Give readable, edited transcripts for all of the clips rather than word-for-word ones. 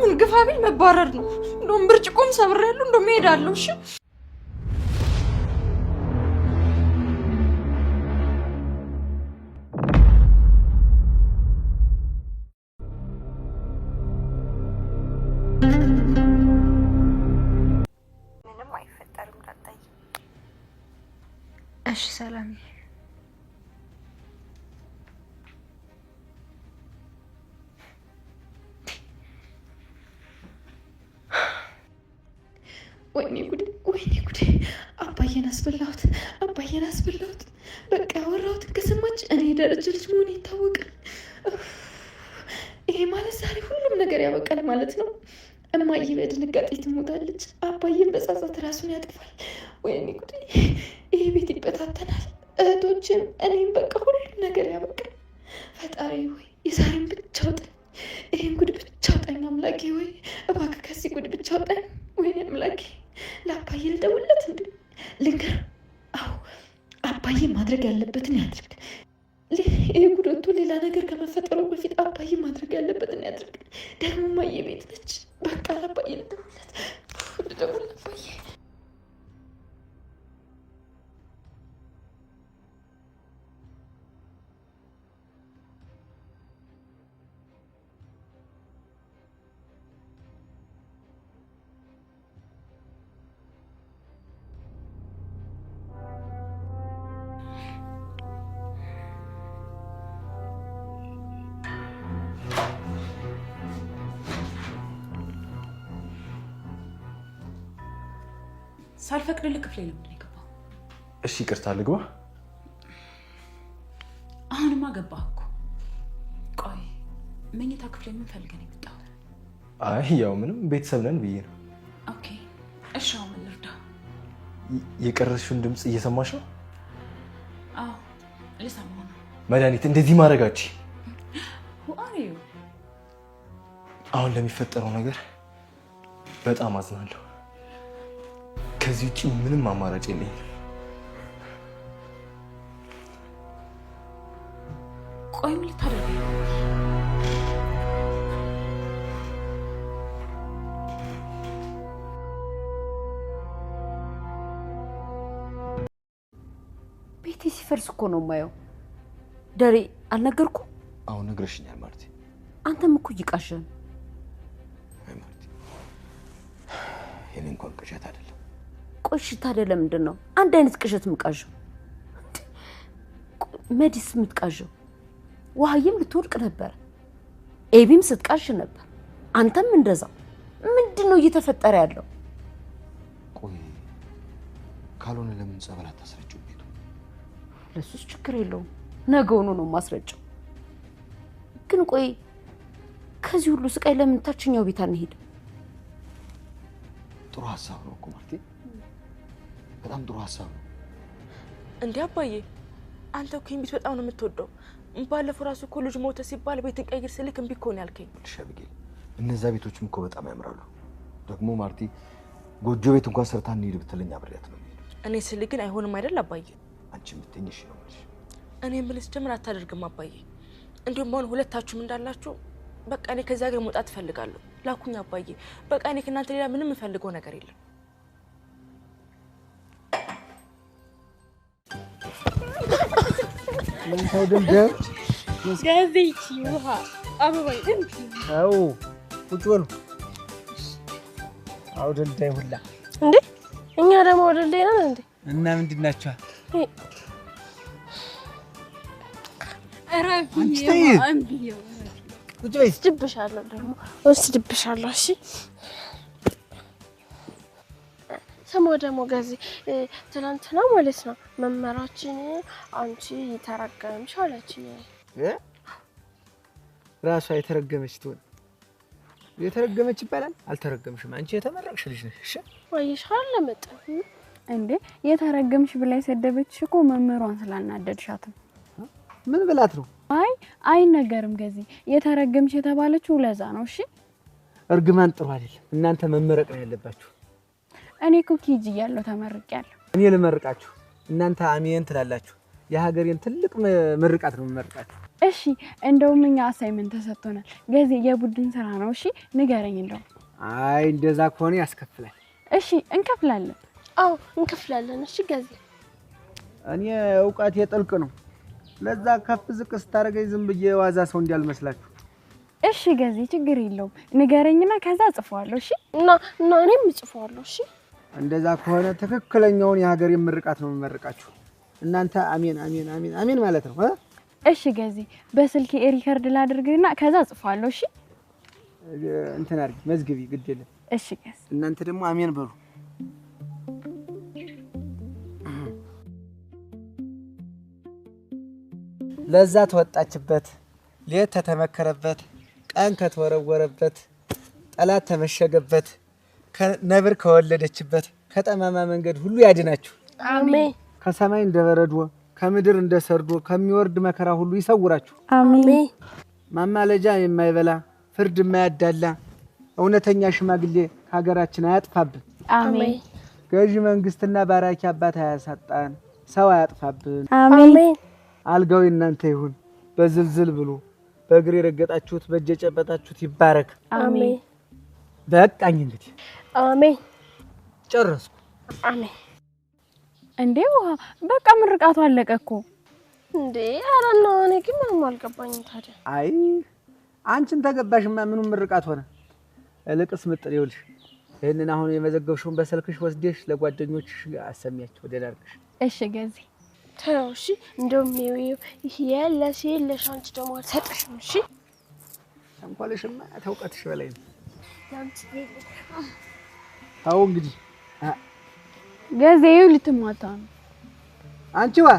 አሁን ግፋ ቢል መባረር ነው እንደውም ብርጭቆም ሰብሬያለሁ እንደውም እሄዳለሁ እሺ ምንም አይፈጠርም ዳጣዬ እሺ ሰላም ወይኔ ጉዴ አባዬን አስበላሁት በቃ ወራሁት ከሰማች እኔ ደረጃ ልጅ መሆኔ ይታወቃል ይሄ ማለት ዛሬ ሁሉም ነገር ያበቃል ማለት ነው እማዬ በድንጋጤ ትሞታለች አባዬን በጸጸት ራሱን ያጠፋል ወይኔ ጉዴ ይሄ ቤት ይበታተናል እህቶችም እኔም በቃ ሁሉም ነገር ያበቃል ፈጣሪ ሆይ የዛሬን ብቻ አውጣኝ ይሄን ጉድ ብቻ አውጣኝ አምላኬ ሆይ እባክህ ከዚህ ጉድ ብቻ አውጣኝ ወይኔ አምላኬ ለአባዬ ልደውልለት እንዴ ልንገር አዎ አባዬ ማድረግ ያለበትን ያድርግ ይሄ ጉድ ወጥቶ ሌላ ነገር ከመፈጠሩ በፊት አባዬ ማድረግ ያለበትን ያድርግ ደግሞ እማዬ ቤት ነች በቃ ለአባዬ ልደውልለት አባዬ ሳልፈቅድልህ ክፍሌ ለምን የገባው? እሺ ይቅርታ ልግባ። አሁንማ ገባህ እኮ። ቆይ መኝታ ክፍሌ ምን ፈልገህ ነው የመጣሁት? አይ ያው ምንም ቤተሰብ ነን ብዬ ነው። ኦኬ እሺ አሁን ምን ልርዳ? የቀረሽውን ድምፅ እየሰማሽ ነው? አዎ ልሰማው ነው። መድኃኒት እንደዚህ ማድረጋችሁ Who are you? አሁን ለሚፈጠረው ነገር በጣም አዝናለሁ። ከዚህ ውጪ ምንም አማራጭ የለኝም። ቆይ ምን ልታደርግ ነው? ቤቴ ሲፈርስ እኮ ነው የማየው። ደሬ አልነገርኩም? አሁን ነግረሽኛል ማርቲ። አንተም እኮ ይቃሸን። አይ ማርቲ የኔ እንኳን ቅዠት አይደለም። ቆሽታ አይደለም ምንድን ነው? አንድ አይነት ቅዠት ምቃዠው። መዲስ ምትቃዠው። ውሃዬም ልትወድቅ ነበር። ኤቢም ስትቃዥ ነበር። አንተም እንደዛው። ምንድን ነው እየተፈጠረ ያለው? ቆይ ካልሆነ ለምን ጸበል አታስረጭው ቤቱ? ለሱስ ችግር የለውም። ነገውኑ ነው ማስረጨው። ግን ቆይ ከዚህ ሁሉ ስቃይ ለምን ታችኛው ቤት አንሄድ? ጥሩ ሐሳብ ነው እኮ ማርቲ። በጣም ጥሩ ሐሳብ ነው። እንዴ አባዬ አንተ እኮ ቤት በጣም ነው የምትወደው። ባለፈው ራሱ እኮ ልጅ ሞተ ሲባል ቤት ቀይር ስልክ እምቢ እኮ ነው ያልከኝ። ልሸብጌ እነዛ ቤቶችም እኮ በጣም ያምራሉ። ደግሞ ማርቲ ጎጆ ቤት እንኳን ሰርታ እንሂድ ብትለኝ አብሬያት ነው የምሄደው። እኔ ስል ግን አይሆንም አይደል አባዬ? አንቺ የምትይኝ እሺ ነው የምልሽ። እኔ የምልስ ጀምር አታደርግም አባዬ። እንዲሁም አሁን ሁለታችሁም እንዳላችሁ በቃ እኔ ከዛ ሀገር መውጣት እፈልጋለሁ። ላኩኝ አባዬ። በቃ እኔ ከእናንተ ሌላ ምንም የምፈልገው ነገር የለም። ምን ታውደም ጋዜቲ ውሃ አበባይ እንት አው ቁጭ በሉ። አውደልዳይ ሁላ እንዴ እኛ ደግሞ አውደልዳይ ነን እንዴ? እና ምንድን ናቸው? አራፊ አንቢው ቁጭ በይ። ስድብሻለሁ ደግሞ ወስድብሻለሁ። እሺ ሰሞ ደግሞ ጋዜ ትናንትና ማለት ነው መመራችን አንቺ የተረገምሽ አለችኝ። ራሷ የተረገመች ትሆን? የተረገመች ይባላል? አልተረገምሽም። አንቺ የተመረቅሽ ልጅ ነሽ። እሺ ወይሻል ለመጣ እንዴ የተረገምሽ ብላ የሰደበችሽ እኮ መምህሯን ስላናደድሻት ነው። ምን ብላት ነው? አይ አይነገርም። ገዚ የተረገምሽ የተባለችው ለዛ ነው። እሺ እርግማን ጥሩ አይደለም። እናንተ መመረቅ ነው ያለባችሁ። እኔ እኮ ኬጂ እያለሁ ተመርቄያለሁ። እኔ ልመርቃችሁ፣ እናንተ አሜን ትላላችሁ። የሀገሬን ትልቅ ምርቃት ነው የምመርቃችሁ። እሺ እንደውም እኛ አሳይመንት ተሰጥቶናል። ገዜ የቡድን ስራ ነው። እሺ ንገረኝ እንደው። አይ እንደዛ ከሆነ ያስከፍላል። እሺ እንከፍላለን። አዎ እንከፍላለን። እሺ ገዜ እኔ እውቀት የጥልቅ ነው። ለዛ ከፍ ዝቅ ስታደርገኝ ዝም ብዬ ዋዛ ሰው እንዲያልመስላችሁ። እሺ ገዜ ችግር የለውም ንገረኝና ከዛ ጽፈዋለሁ። እሺ እና እኔም ጽፈዋለሁ። እሺ እንደዛ ከሆነ ትክክለኛውን የሀገር ምርቃት ነው የምመርቃችሁ። እናንተ አሜን አሜን አሜን አሜን ማለት ነው። እሺ ገዜ በስልክ ሪከርድ ላድርግና ከዛ ጽፈዋለሁ። እሺ እንትን አድርጊ መዝግቢ ግድ የለም። እሺ ገዜ እናንተ ደግሞ አሜን በሉ። ለዛ ተወጣችበት፣ ሌት ተተመከረበት፣ ቀን ከተወረወረበት፣ ጠላት ተመሸገበት፣ ነብር ከወለደችበት ከጠማማ መንገድ ሁሉ ያድናችሁ። አሜን። ከሰማይ እንደበረዶ ከምድር እንደሰርዶ ከሚወርድ መከራ ሁሉ ይሰውራችሁ። አሜን። ማማለጃ የማይበላ ፍርድ የማያዳላ እውነተኛ ሽማግሌ ከሀገራችን አያጥፋብን። አሜን። ገዢ መንግስትና ባራኪ አባት አያሳጣን፣ ሰው አያጥፋብን። አሜን። አልጋው እናንተ ይሁን በዝልዝል ብሎ በእግር የረገጣችሁት በእጅ የጨበጣችሁት ይባረክ። አሜን። በቃኝ እንግዲህ አሜን። ጨረስኩ። አሜን። እንዴ ውሃ በቃ ምርቃቱ አለቀ እኮ እንዴ። ኧረ ነው እኔ ግን ምንም አልገባኝም ታዲያ። አይ አንቺን ተገባሽማ ምኑ ምርቃት ሆነ? እልቅስ ምጥር ይኸውልሽ፣ ይሄንን አሁን የመዘገብሽውን በስልክሽ ወስደሽ ለጓደኞችሽ አሰሚያቸው ደላርክሽ። እሺ ገዜ ተው እሺ። እንደውም ይሄ የለሽ አንቺ ደግሞ አልሰጠሽም። እሺ ተንኮልሽማ ተውቀትሽ በላይ ነው። ያንቺ አው እንግዲህ ገዜው ልትማታ ነው። አንቺዋ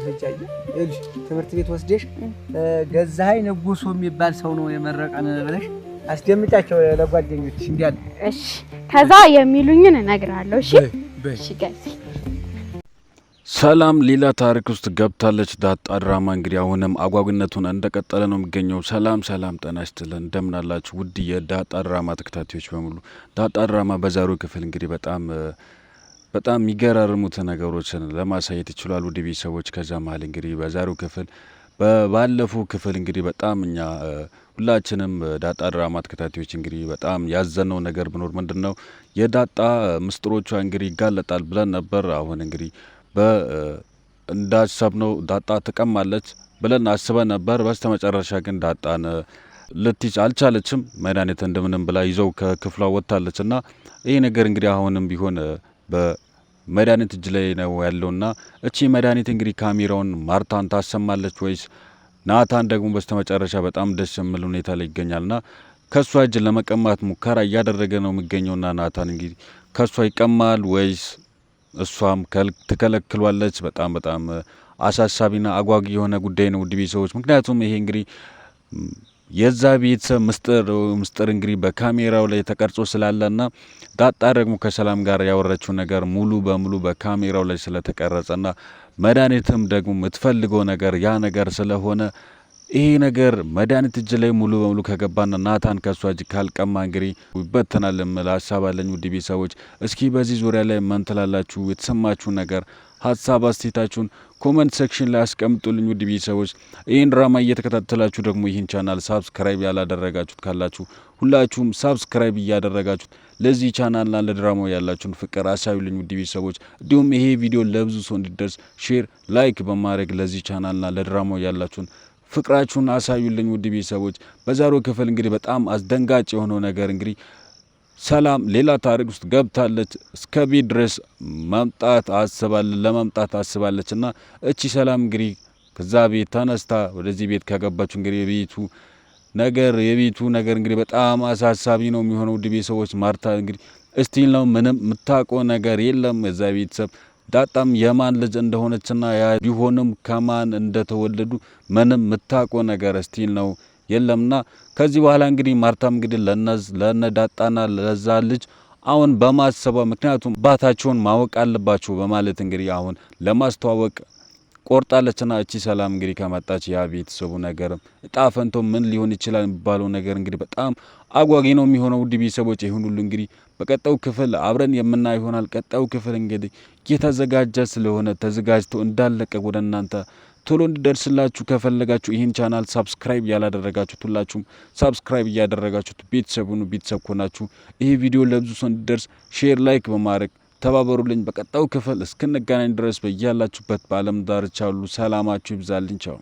ህጃዬ እልሽ ትምህርት ቤት ወስደሽ ገዛኸኝ ንጉሱ የሚባል ሰው ነው የመረቀን ብለሽ አስደምጫቸው ለጓደኞችሽ እንዲያል። እሺ ከዛ የሚሉኝን እነግራለሁ። እሺ እሺ ገዜ ሰላም ሌላ ታሪክ ውስጥ ገብታለች ዳጣ ድራማ። እንግዲህ አሁንም አጓጉነቱን እንደቀጠለ ነው የሚገኘው። ሰላም ጤና ይስጥልን፣ እንደምን አላችሁ ውድ የዳጣ ድራማ ተከታታዮች በሙሉ። ዳጣ ድራማ በዛሬው ክፍል እንግዲህ በጣም የሚገራርሙት ነገሮችን ለማሳየት ይችላል ውድ ቤተሰቦች። ከዛ መሀል እንግዲህ በዛሬው ክፍል ባለፈው ክፍል እንግዲህ በጣም እኛ ሁላችንም ዳጣ ድራማ ተከታታዮች እንግዲህ በጣም ያዘነው ነገር ቢኖር ምንድነው የዳጣ ምስጢሮቿ እንግዲህ ይጋለጣል ብለን ነበር። አሁን እንግዲህ እንዳሰብነው ዳጣ ትቀማለች ብለን አስበን ነበር። በስተመጨረሻ ግን ዳጣን ልትይዝ አልቻለችም። መድኃኒት እንደምንም ብላ ይዘው ከክፍሏ ወጥታለች። እና ይሄ ነገር እንግዲህ አሁንም ቢሆን በመድኃኒት እጅ ላይ ነው ያለውና እቺ መድኃኒት እንግዲህ ካሜራውን ማርታን ታሰማለች ወይስ ናታን ደግሞ በስተመጨረሻ በጣም ደስ የሚል ሁኔታ ላይ ይገኛልና ከሷ እጅ ለመቀማት ሙከራ እያደረገ ነው የሚገኘውና ናታን እንግዲህ ከሷ ይቀማል ወይስ እሷም ትከለክሏለች? በጣም አሳሳቢና አጓጊ የሆነ ጉዳይ ነው ውድ ቤተሰቦች። ምክንያቱም ይሄ እንግዲህ የዛ ቤተሰብ ምስጢር እንግዲህ በካሜራው ላይ ተቀርጾ ስላለና ዳጣ ደግሞ ከሰላም ጋር ያወራችው ነገር ሙሉ በሙሉ በካሜራው ላይ ስለተቀረጸና መድኃኒትም ደግሞ የምትፈልገው ነገር ያ ነገር ስለሆነ ይሄ ነገር መድኃኒት እጅ ላይ ሙሉ በሙሉ ከገባና ናታን ከሷ እጅ ካልቀማ እንግዲህ ይበተናል የሚል ሀሳብ አለኝ ውድ ቤተሰቦች። እስኪ በዚህ ዙሪያ ላይ ምን ትላላችሁ? የተሰማችሁ ነገር ሀሳብ አስተያየታችሁን ኮመንት ሴክሽን ላይ አስቀምጡልኝ ውድ ቤተሰቦች። ይህን ድራማ እየተከታተላችሁ ደግሞ ይህን ቻናል ሳብስክራይብ ያላደረጋችሁት ካላችሁ ሁላችሁም ሳብስክራይብ እያደረጋችሁት ለዚህ ቻናልና ለድራማው ያላችሁን ፍቅር አሳዩልኝ ውድ ቤተሰቦች። እንዲሁም ይሄ ቪዲዮ ለብዙ ሰው እንዲደርስ ሼር፣ ላይክ በማድረግ ለዚህ ቻናልና ለድራማው ያላችሁን ፍቅራችሁን አሳዩልኝ ውድ ቤተሰቦች። በዛሬው ክፍል እንግዲህ በጣም አስደንጋጭ የሆነው ነገር እንግዲህ ሰላም ሌላ ታሪክ ውስጥ ገብታለች። እስከ ቤት ድረስ ለመምጣት አስባለች እና እቺ ሰላም እንግዲህ ከዛ ቤት ተነስታ ወደዚህ ቤት ከገባችሁ እንግዲህ የቤቱ ነገር እንግዲህ በጣም አሳሳቢ ነው የሚሆነው ውድ ቤተሰቦች። ማርታ እንግዲህ እስቲል ነው ምንም የምታውቀው ነገር የለም የዛ ቤተሰብ ዳጣም የማን ልጅ እንደሆነችና ያ ቢሆንም ከማን እንደተወለዱ ምንም የምታውቀው ነገር እስቲል ነው የለምና ከዚህ በኋላ እንግዲህ ማርታም እንግዲህ ለነ ዳጣና ለዛ ልጅ አሁን በማሰቧ ምክንያቱም አባታቸውን ማወቅ አለባቸው በማለት እንግዲህ አሁን ለማስተዋወቅ ቆርጣለችና እቺ ሰላም እንግዲህ ከመጣች ያ ቤተሰቡ ነገርም እጣ ፈንቶ ምን ሊሆን ይችላል የሚባለው ነገር እንግዲህ በጣም አጓጊ ነው የሚሆነው ውድ ቤተሰቦች። ይሁን ሁሉ እንግዲህ በቀጣዩ ክፍል አብረን የምናየው ይሆናል። ቀጣዩ ክፍል እንግዲህ እየተዘጋጀ ስለሆነ ተዘጋጅቶ እንዳለቀ ወደ እናንተ ቶሎ እንዲደርስላችሁ ከፈለጋችሁ ይህን ቻናል ሳብስክራይብ ያላደረጋችሁት ሁላችሁም ሳብስክራይብ እያደረጋችሁት ቤተሰብ ሆናችሁ ይህ ቪዲዮ ለብዙ ሰው እንዲደርስ ሼር፣ ላይክ በማድረግ ተባበሩልኝ። በቀጣዩ ክፍል እስክንገናኝ ድረስ በያላችሁበት በዓለም ዳርቻ ሁሉ ሰላማችሁ ይብዛልኝ። ቻው።